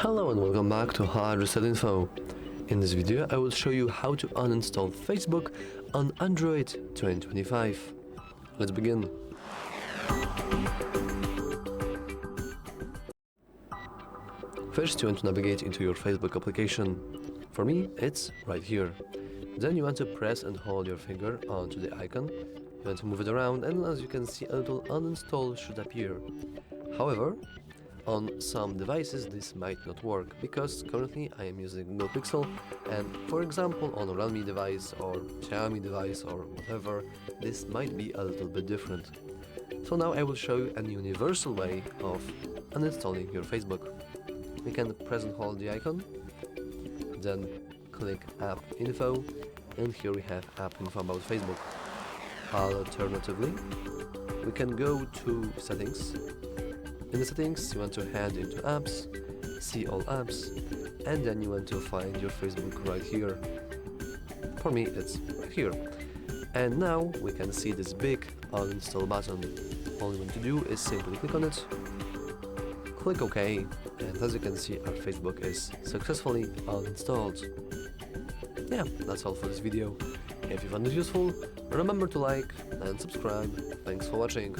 Hello and welcome back to HardReset.Info. In this video I will show you how to uninstall Facebook on Android 2025. Let's begin. First you want to navigate into your Facebook application. For me it's right here. Then you want to press and hold your finger onto the icon. You want to move it around, and as you can see, a little uninstall should appear. However, on some devices this might not work, because currently I am using Google Pixel, and for example on a Realme device or Xiaomi device or whatever, this might be a little bit different. So now I will show you an universal way of uninstalling your Facebook. You can press and hold the icon, then click App Info, and here we have App Info about Facebook. Alternatively, we can go to Settings. In the settings, you want to head into Apps, see all apps, and then you want to find your Facebook right here. For me, it's right here. And now we can see this big uninstall button. All you want to do is simply click on it, click OK, and as you can see, our Facebook is successfully uninstalled. Yeah, that's all for this video. If you found it useful, remember to like and subscribe. Thanks for watching.